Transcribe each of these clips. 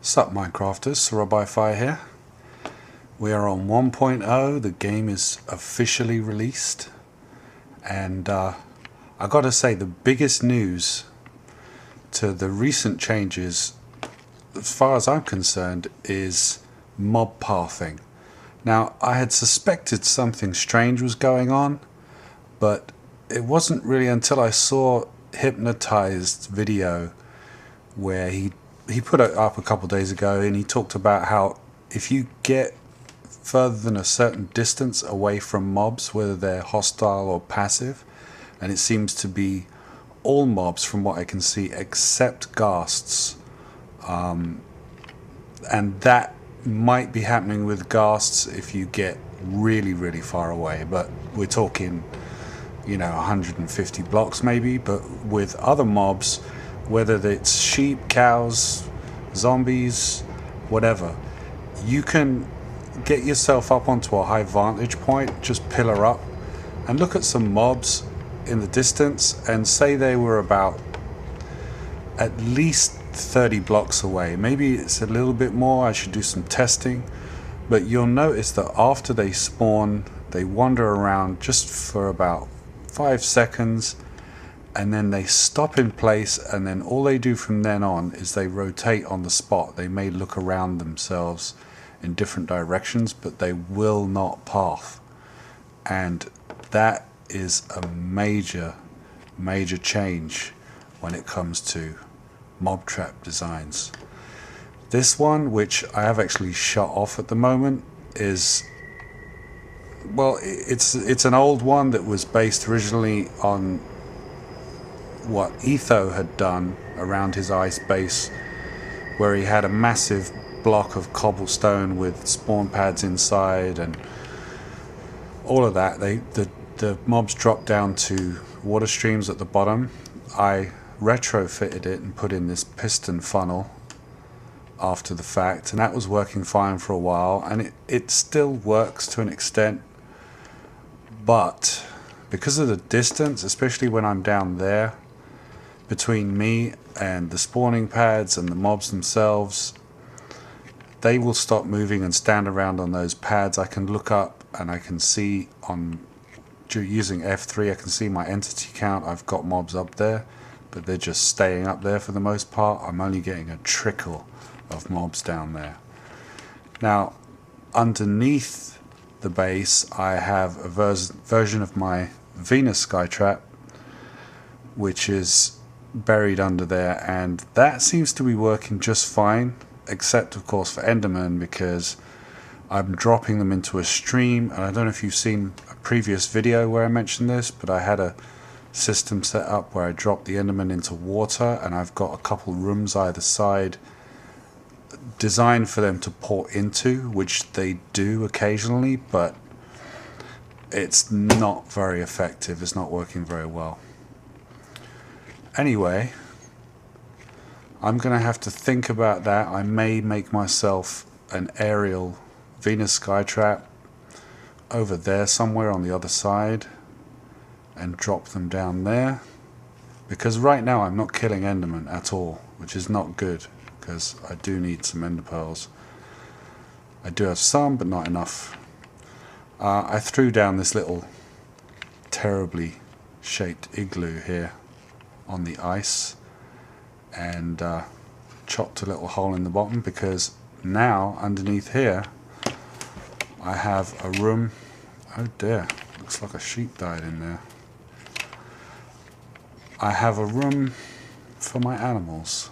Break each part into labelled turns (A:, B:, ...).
A: Sup Minecrafters, SirRobHiFi here. We are on 1.0, the game is officially released, and I gotta say the biggest news to the recent changes, as far as I'm concerned, is mob pathing. Now, I had suspected something strange was going on, but it wasn't really until I saw Hypnotized's video where he put it up a couple of days ago, and he talked about how if you get further than a certain distance away from mobs, whether they're hostile or passive, and it seems to be all mobs from what I can see except ghasts, and that might be happening with ghasts if you get really far away, but we're talking 150 blocks maybe. But with other mobs, whether it's sheep, cows, zombies, whatever, you can get yourself up onto a high vantage point, just pillar up and look at some mobs in the distance and say they were about at least 30 blocks away. Maybe it's a little bit more, I should do some testing, but you'll notice that after they spawn, they wander around just for about 5 seconds, and then they stop in place, and then all they do from then on is they rotate on the spot. They may look around themselves in different directions, but they will not path, and that is a major change when it comes to mob trap designs. This one, which I have actually shut off at the moment, is, well, it's an old one that was based originally on what Etho had done around his ice base, where he had a massive block of cobblestone with spawn pads inside and all of that. The mobs dropped down to water streams at the bottom. I retrofitted it and put in this piston funnel after the fact, and that was working fine for a while, and it still works to an extent, but because of the distance, especially when I'm down there, between me and the spawning pads and the mobs themselves, they will stop moving and stand around on those pads. I can look up and I can see using F3, I can see my entity count. I've got mobs up there, but they're just staying up there for the most part. I'm only getting a trickle of mobs down there. Now, underneath the base, I have a version of my Venus Skytrap, which is buried under there, and that seems to be working just fine, except of course for Enderman, because I'm dropping them into a stream. And I don't know if you've seen a previous video where I mentioned this, but I had a system set up where I dropped the Enderman into water, and I've got a couple rooms either side designed for them to port into, which they do occasionally, but it's not very effective. It's not working very well. Anyway, I'm gonna have to think about that. I may make myself an aerial Venus Skytrap over there somewhere on the other side and drop them down there, because right now I'm not killing Enderman at all, which is not good, because I do need some Ender Pearls. I do have some, but not enough. I threw down this little terribly shaped igloo here on the ice and chopped a little hole in the bottom, because now underneath here I have a room. Oh dear, looks like a sheep died in there. I have a room for my animals.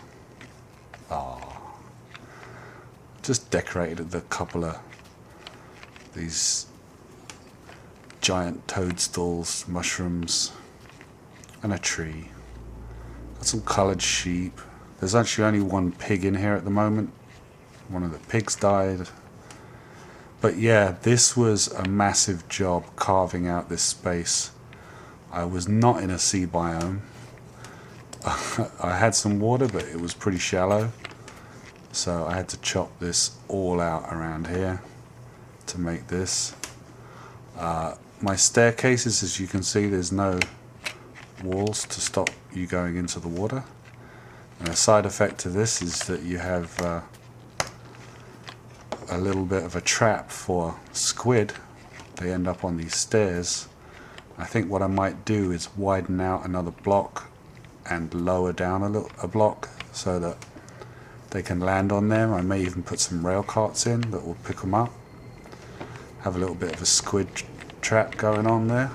A: Just decorated a couple of these giant toadstools, mushrooms, and a tree. Got some coloured sheep. There's actually only one pig in here at the moment. One of the pigs died. But yeah, this was a massive job carving out this space. I was not in a sea biome. I had some water, but it was pretty shallow, so I had to chop this all out around here to make this. My staircases, as you can see, there's no walls to stop you going into the water. And a side effect to this is that you have a little bit of a trap for squid. They end up on these stairs. I think what I might do is widen out another block and lower down a block so that they can land on them. I may even put some rail carts in that will pick them up. Have a little bit of a squid trap going on there.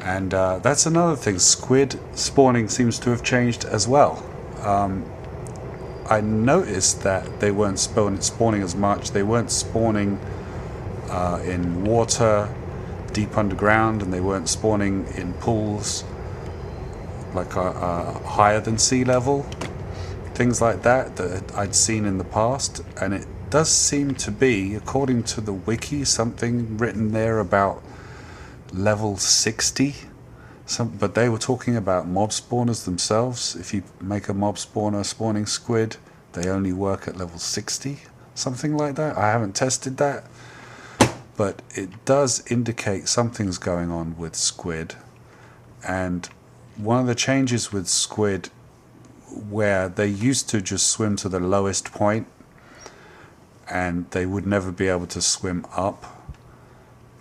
A: And that's another thing, squid spawning seems to have changed as well. I noticed that they weren't spawning as much. They weren't spawning in water deep underground, and they weren't spawning in pools like higher than sea level. Things like that I'd seen in the past, and it does seem to be, according to the wiki, something written there about level 60. But they were talking about mob spawners themselves. If you make a mob spawner spawning squid, they only work at level 60, something like that. I haven't tested that, but it does indicate something's going on with squid. And one of the changes with squid, where they used to just swim to the lowest point and they would never be able to swim up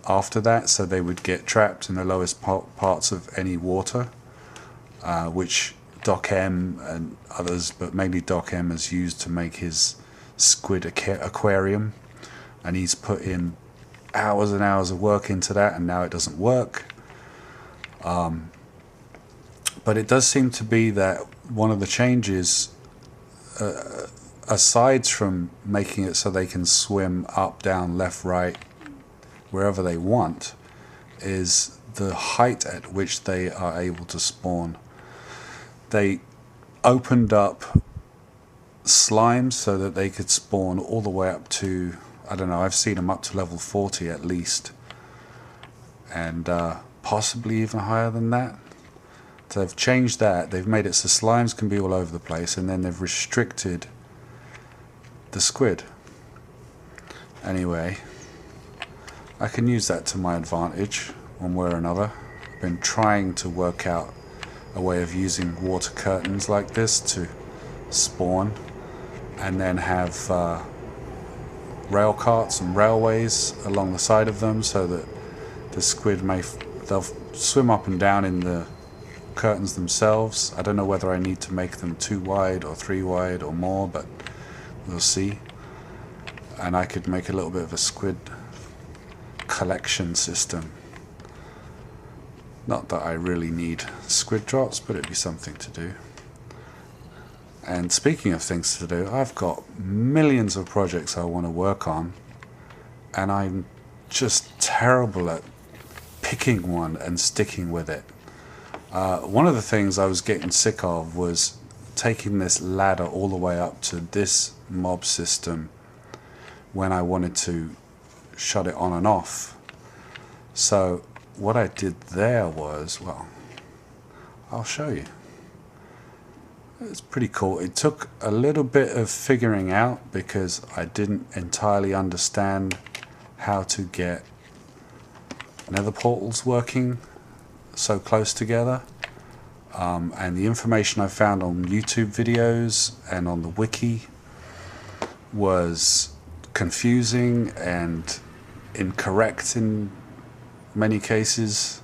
A: after that, so they would get trapped in the lowest parts of any water, which Doc M and others, but mainly Doc M, has used to make his squid aquarium, and he's put in hours and hours of work into that, and now it doesn't work. But it does seem to be that one of the changes, aside from making it so they can swim up, down, left, right, wherever they want, is the height at which they are able to spawn. They opened up slimes so that they could spawn all the way up to, I don't know, I've seen them up to level 40 at least, and possibly even higher than that. So they've changed that. They've made it so slimes can be all over the place, and then they've restricted the squid. Anyway, I can use that to my advantage one way or another. I've been trying to work out a way of using water curtains like this to spawn, and then have rail carts and railways along the side of them so that the squid they'll swim up and down in the curtains themselves. I don't know whether I need to make them 2 wide or 3 wide or more, but we'll see. And I could make a little bit of a squid collection system. Not that I really need squid drops, but it'd be something to do. And speaking of things to do, I've got millions of projects I want to work on, and I'm just terrible at picking one and sticking with it. One of the things I was getting sick of was taking this ladder all the way up to this mob system when I wanted to shut it on and off. So what I did there was, well, I'll show you. It's pretty cool. It took a little bit of figuring out because I didn't entirely understand how to get nether portals working so close together, and the information I found on YouTube videos and on the wiki was confusing and incorrect in many cases,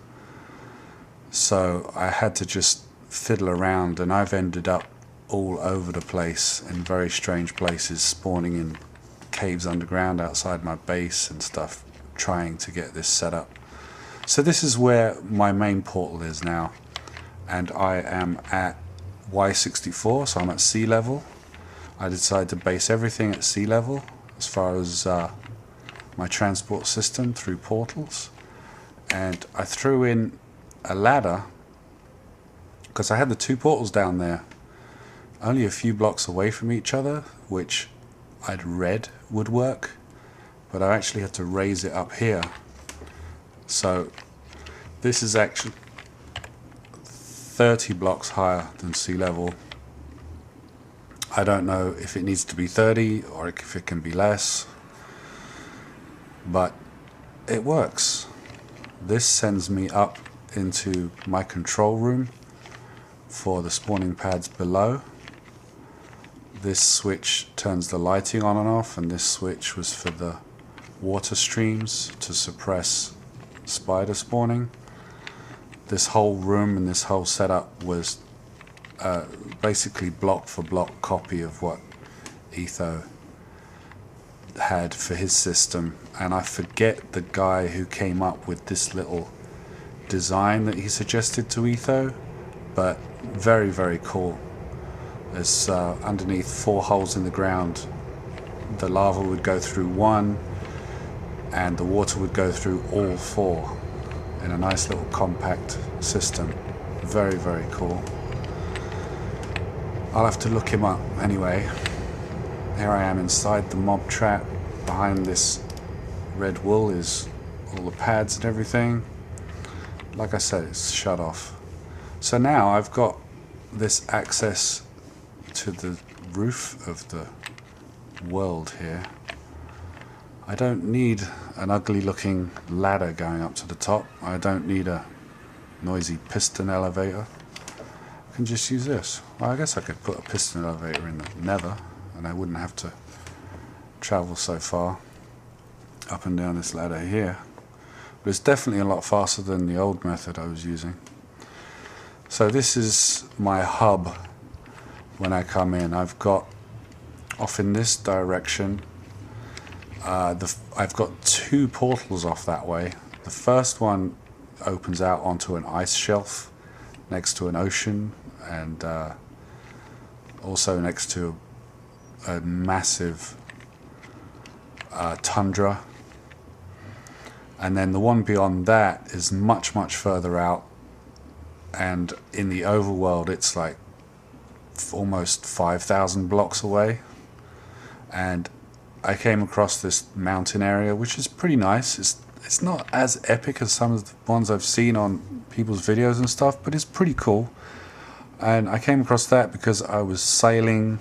A: so I had to just fiddle around, and I've ended up all over the place in very strange places, spawning in caves underground outside my base and stuff, trying to get this set up. So this is where my main portal is now, and I am at Y64, so I'm at sea level. I decided to base everything at sea level as far as my transport system through portals, and I threw in a ladder because I had the 2 portals down there only a few blocks away from each other, which I'd read would work, but I actually had to raise it up here. So this is actually 30 blocks higher than sea level. I don't know if it needs to be 30 or if it can be less, but it works. This sends me up into my control room for the spawning pads below. This switch turns the lighting on and off, and this switch was for the water streams to suppress spider spawning. This whole room and this whole setup was basically block for block copy of what Etho had for his system, and I forget the guy who came up with this little design that he suggested to Etho, but very, very cool. There's underneath 4 holes in the ground. The lava would go through one and the water would go through all 4 in a nice little compact system. Very, very cool. I'll have to look him up anyway. Here I am inside the mob trap. Behind this red wool is all the pads and everything. Like I said, it's shut off. So now I've got this access to the roof of the world here. I don't need an ugly looking ladder going up to the top. I don't need a noisy piston elevator. I can just use this. Well, I guess I could put a piston elevator in the nether and I wouldn't have to travel so far up and down this ladder here. But it's definitely a lot faster than the old method I was using. So this is my hub when I come in. I've got off in this direction, I've got 2 portals off that way. The first one opens out onto an ice shelf next to an ocean, and also next to a massive tundra. And then the one beyond that is much, much further out, and in the overworld it's like almost 5,000 blocks away. And I came across this mountain area, which is pretty nice. It's not as epic as some of the ones I've seen on people's videos and stuff, but it's pretty cool. And I came across that because I was sailing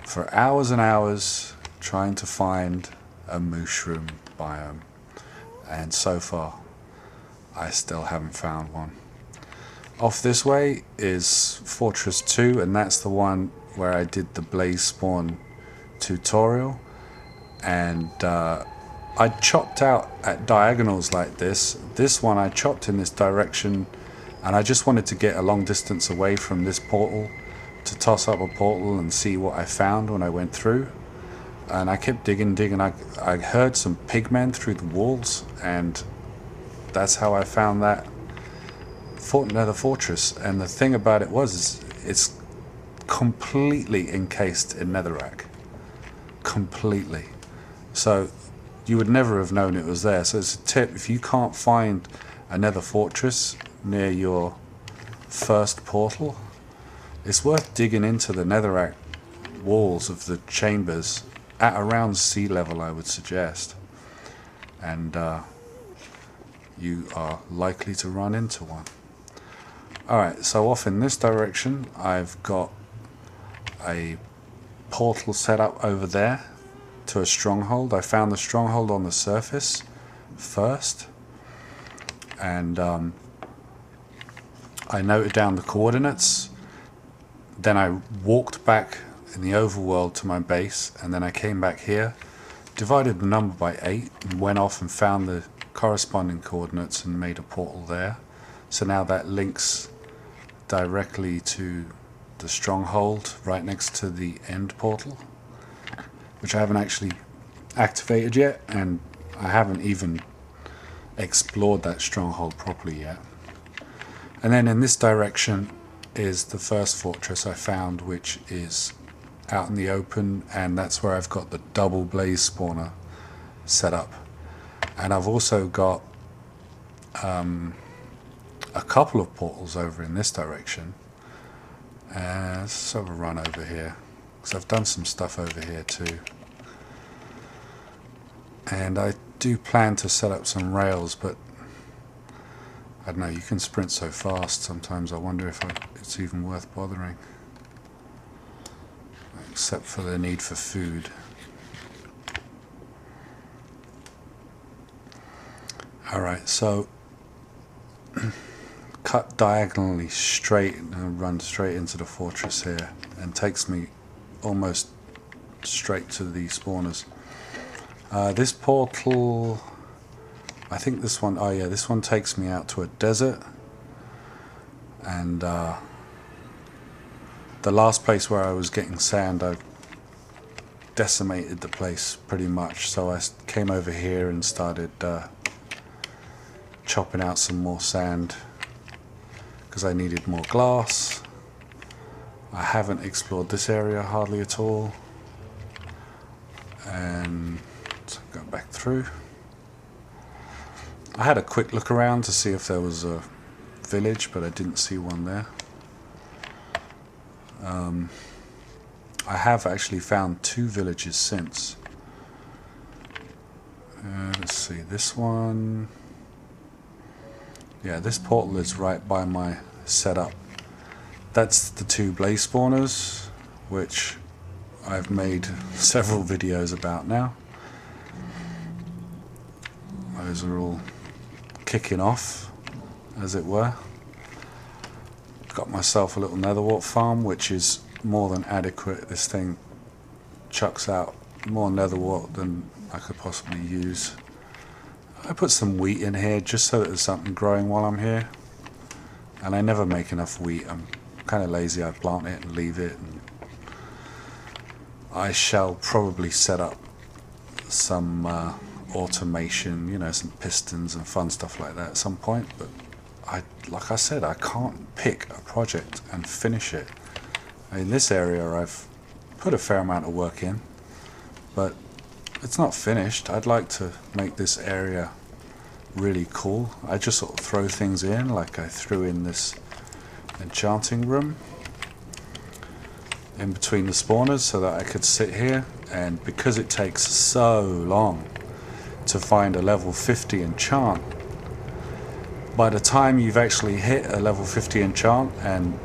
A: for hours and hours trying to find a mushroom biome, and so far I still haven't found one. Off this way is Fortress 2, and that's the one where I did the blaze spawn tutorial, and I chopped out at diagonals like this. This one I chopped in this direction, and I just wanted to get a long distance away from this portal to toss up a portal and see what I found when I went through. And I kept digging. I heard some pigmen through the walls, and that's how I found that nether fortress. And the thing about it was, it's completely encased in netherrack. Completely. So you would never have known it was there. So it's a tip: if you can't find a nether fortress near your first portal, it's worth digging into the netherrack walls of the chambers at around sea level, I would suggest, and you are likely to run into one. Alright, so off in this direction I've got a portal set up over there to a stronghold. I found the stronghold on the surface first, and I noted down the coordinates. Then I walked back in the overworld to my base, and then I came back here, divided the number by 8, and went off and found the corresponding coordinates and made a portal there. So now that links directly to the stronghold right next to the end portal, which I haven't actually activated yet, and I haven't even explored that stronghold properly yet. And then in this direction is the first fortress I found, which is out in the open, and that's where I've got the double blaze spawner set up. And I've also got a couple of portals over in this direction. Let's have a run over here, because I've done some stuff over here too. And I do plan to set up some rails, but I don't know, you can sprint so fast sometimes I wonder if it's even worth bothering. Except for the need for food. Alright, so cut diagonally straight and run straight into the fortress here, and takes me almost straight to the spawners. This portal, I think this one, oh yeah, this one takes me out to a desert. And the last place where I was getting sand, I decimated the place pretty much. So I came over here and started chopping out some more sand because I needed more glass. I haven't explored this area hardly at all. And so go back through. I had a quick look around to see if there was a village, but I didn't see one there. I have actually found 2 villages since. Let's see, this one. Yeah, this portal is right by my setup. That's the 2 blaze spawners, which I've made several videos about now. Those are all kicking off, as it were. Got myself a little netherwort farm, which is more than adequate. This thing chucks out more netherwort than I could possibly use. I put some wheat in here just so that there's something growing while I'm here. And I never make enough wheat. I'm kind of lazy. I plant it and leave it. And I shall probably set up some automation, you know, some pistons and fun stuff like that at some point. But like I said, I can't pick a project and finish it. In this area I've put a fair amount of work in, but it's not finished. I'd like to make this area really cool. I just sort of throw things in, like I threw in this enchanting room in between the spawners so that I could sit here, and because it takes so long to find a level 50 enchant, by the time you've actually hit a level 50 enchant, and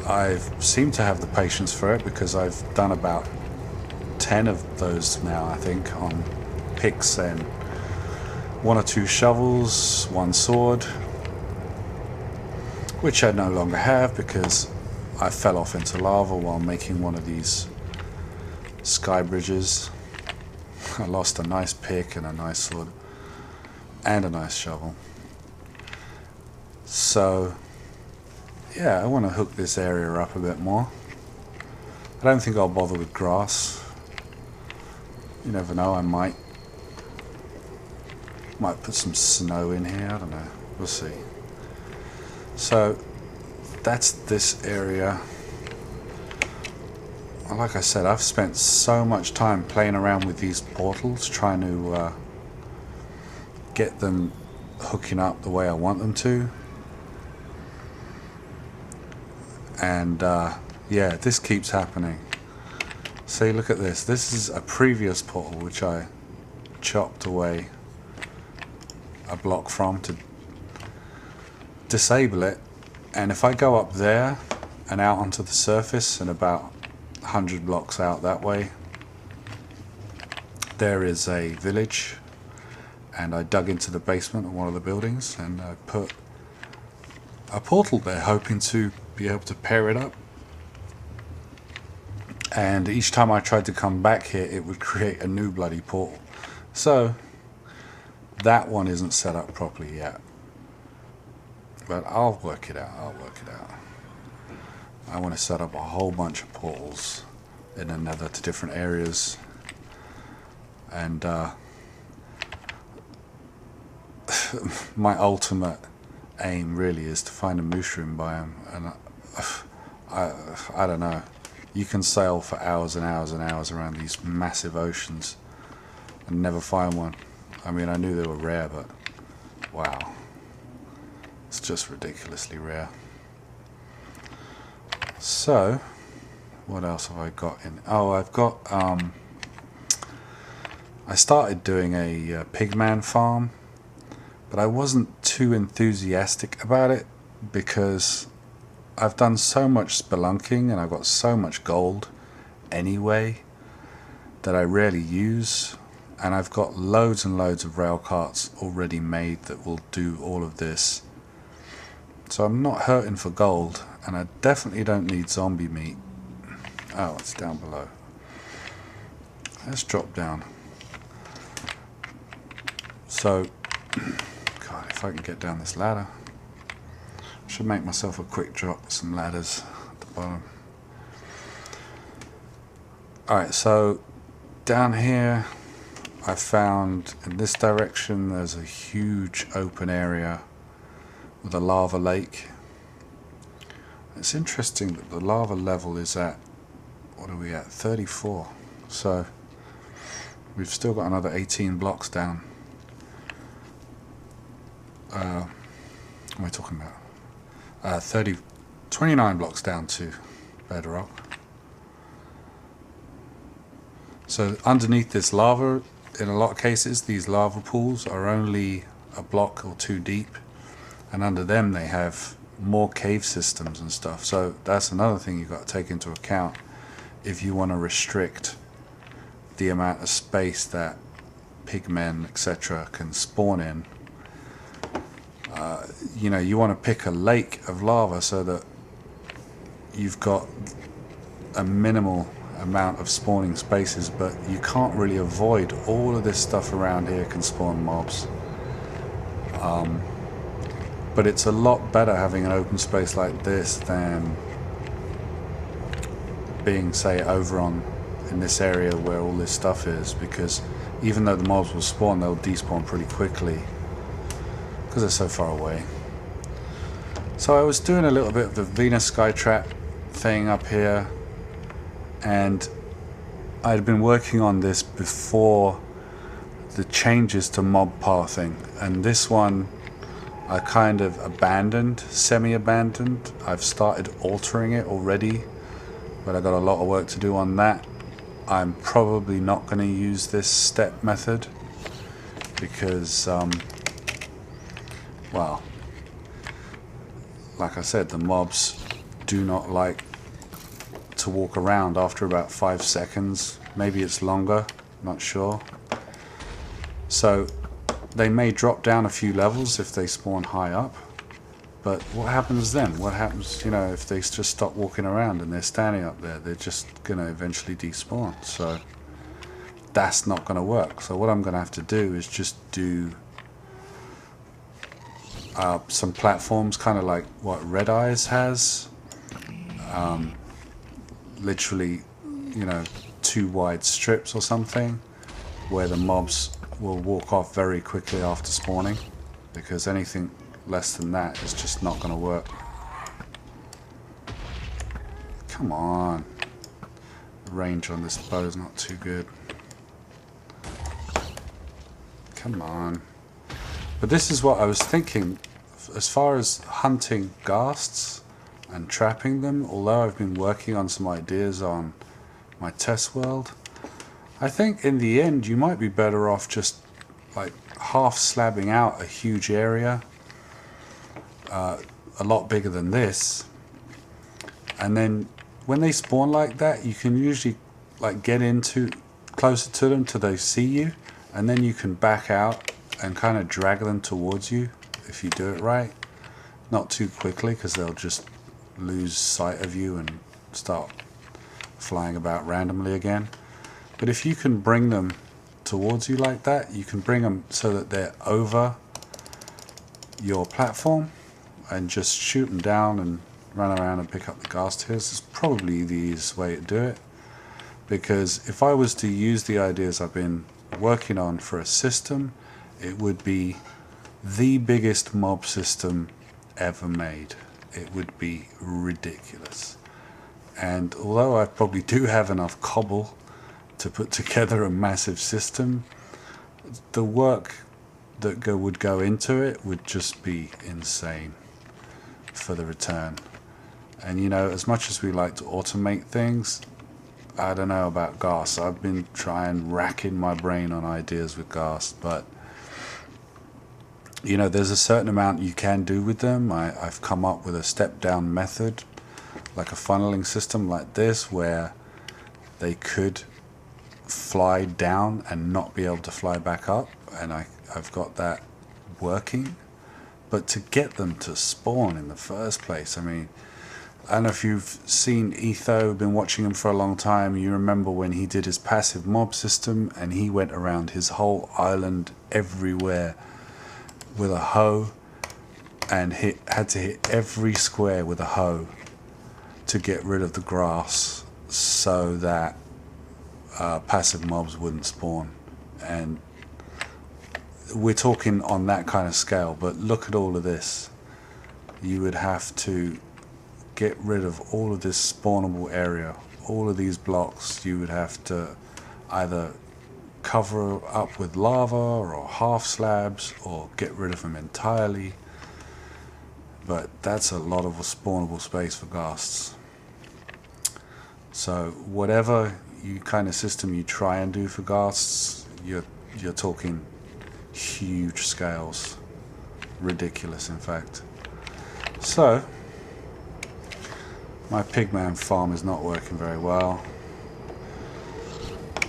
A: I've seemed to have the patience for it because I've done about 10 of those now, I think, on picks and 1 or 2 shovels, 1 sword, which I no longer have because I fell off into lava while making one of these sky bridges. I lost a nice pick and a nice sword and a nice shovel. So yeah, I want to hook this area up a bit more. I don't think I'll bother with grass. You never know, I might put some snow in here, I don't know, we'll see. So that's this area. Like I said, I've spent so much time playing around with these portals, trying to get them hooking up the way I want them to. And yeah, this keeps happening. See, look at this. This is a previous portal which I chopped away a block from to disable it. And if I go up there and out onto the surface and about 100 blocks out that way, there is a village, and I dug into the basement of one of the buildings and I put a portal there, hoping to be able to pair it up. And each time I tried to come back here, it would create a new bloody portal. So that one isn't set up properly yet, but I'll work it out. I want to set up a whole bunch of portals in the nether to different areas, and my ultimate aim really is to find a mushroom biome. And I don't know, you can sail for hours and hours and hours around these massive oceans and never find one. I mean, I knew they were rare, but wow, it's just ridiculously rare. So what else have I got in? Oh, I've got I started doing a pigman farm, but I wasn't too enthusiastic about it because I've done so much spelunking and I've got so much gold anyway that I rarely use, and I've got loads and loads of rail carts already made that will do all of this. So I'm not hurting for gold, and I definitely don't need zombie meat. Oh, it's down below. Let's drop down. So, God, if I can get down this ladder. I should make myself a quick drop with some ladders at the bottom. Alright, so down here I found in this direction there's a huge open area with a lava lake. It's interesting that the lava level is at, what are we at, 34. So we've still got another 18 blocks down. What am I talking about? 29 blocks down to bedrock. So underneath this lava, in a lot of cases, these lava pools are only a block or two deep, and under them they have more cave systems and stuff. So that's another thing you've got to take into account if you want to restrict the amount of space that pigmen, etc. can spawn in. You know, you want to pick a lake of lava so that you've got a minimal amount of spawning spaces, but you can't really avoid all of this stuff around here can spawn mobs. But it's a lot better having an open space like this than being, say, over on in this area where all this stuff is, because even though the mobs will spawn, they'll despawn pretty quickly because they're so far away. So I was doing a little bit of the Venus Skytrap thing up here, and I had been working on this before the changes to mob pathing, and this one I kind of abandoned, semi-abandoned. I've started altering it already, but I got a lot of work to do on that. I'm probably not going to use this step method because, well, like I said, the mobs do not like to walk around after about 5 seconds. Maybe it's longer, not sure. So they may drop down a few levels if they spawn high up, but what happens then? What happens, you know, if they just stop walking around and they're standing up there? They're just going to eventually despawn. So that's not going to work. So what I'm going to have to do is just do some platforms, kind of like what Red Eyes has. Literally, you know, 2 wide strips or something, where the mobs will walk off very quickly after spawning, because anything less than that is just not going to work. Come on. The range on this bow is not too good. Come on. But this is what I was thinking as far as hunting ghasts and trapping them. Although I've been working on some ideas on my test world, I think in the end you might be better off just like half slabbing out a huge area, a lot bigger than this, and then when they spawn like that, you can usually like get into closer to them till they see you, and then you can back out and kind of drag them towards you if you do it right. Not too quickly, because they'll just lose sight of you and start flying about randomly again. But if you can bring them towards you like that, you can bring them so that they're over your platform and just shoot them down and run around and pick up the ghast tears. It's probably the easiest way to do it, because if I was to use the ideas I've been working on for a system, it would be the biggest mob system ever made. It would be ridiculous. And although I probably do have enough cobble to put together a massive system, the work that would go into it would just be insane for the return. And you know, as much as we like to automate things, I don't know about ghast. I've been racking my brain on ideas with ghast, but you know, there's a certain amount you can do with them. I've come up with a step down method, like a funneling system like this, where they could fly down and not be able to fly back up, and I've got that working. But to get them to spawn in the first place, I mean, I don't know if you've seen Etho, been watching him for a long time. You remember when he did his passive mob system and he went around his whole island everywhere with a hoe and had to hit every square with a hoe to get rid of the grass so that passive mobs wouldn't spawn. And we're talking on that kind of scale, but look at all of this. You would have to get rid of all of this spawnable area, all of these blocks. You would have to either cover up with lava or half slabs or get rid of them entirely, but that's a lot of spawnable space for ghasts. So whatever you kind of system you try and do for ghasts, you're talking huge scales, ridiculous in fact. So my pigman farm is not working very well,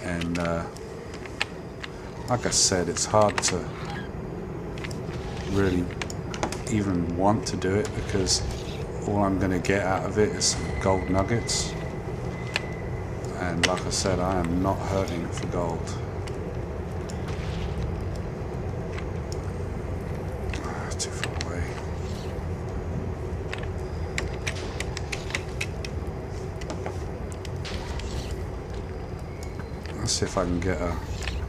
A: and like I said, it's hard to really even want to do it because all I'm going to get out of it is some gold nuggets, and like I said, I am not hurting for gold. Too far away. Let's see if I can get a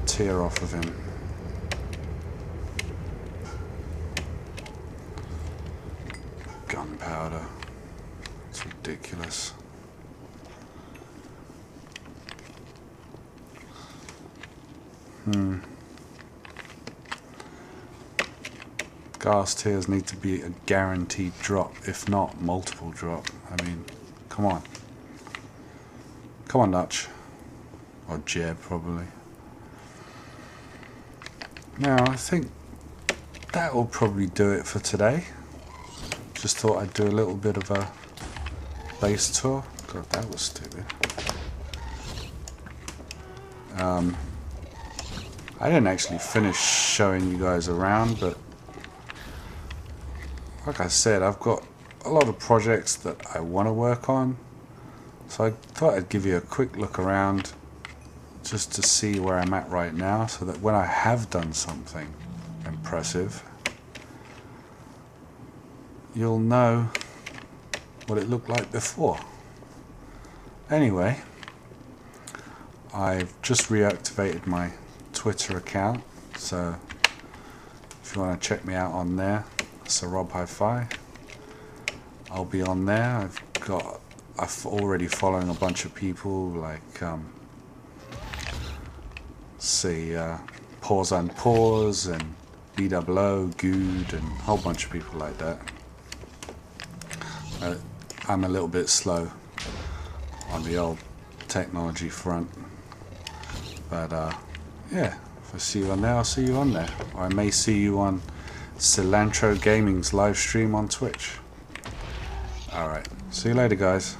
A: tear off of him. Gunpowder. It's ridiculous. Gas tiers need to be a guaranteed drop, if not multiple drop. I mean, come on. Come on, Dutch. Or Jeb, probably. Now, I think that will probably do it for today. Just thought I'd do a little bit of a base tour. God, that was stupid. I didn't actually finish showing you guys around, but like I said, I've got a lot of projects that I want to work on. So I thought I'd give you a quick look around just to see where I'm at right now, so that when I have done something impressive, you'll know what it looked like before. Anyway, I've just reactivated my Twitter account, so if you want to check me out on there, SirRobHiFi, I'll be on there. I've already following a bunch of people like Pause and Pause and BWO, Good, and a whole bunch of people like that. I'm a little bit slow on the old technology front, but yeah, if I see you on there, I'll see you on there, or I may see you on Cilantro Gaming's live stream on Twitch. Alright, see you later guys.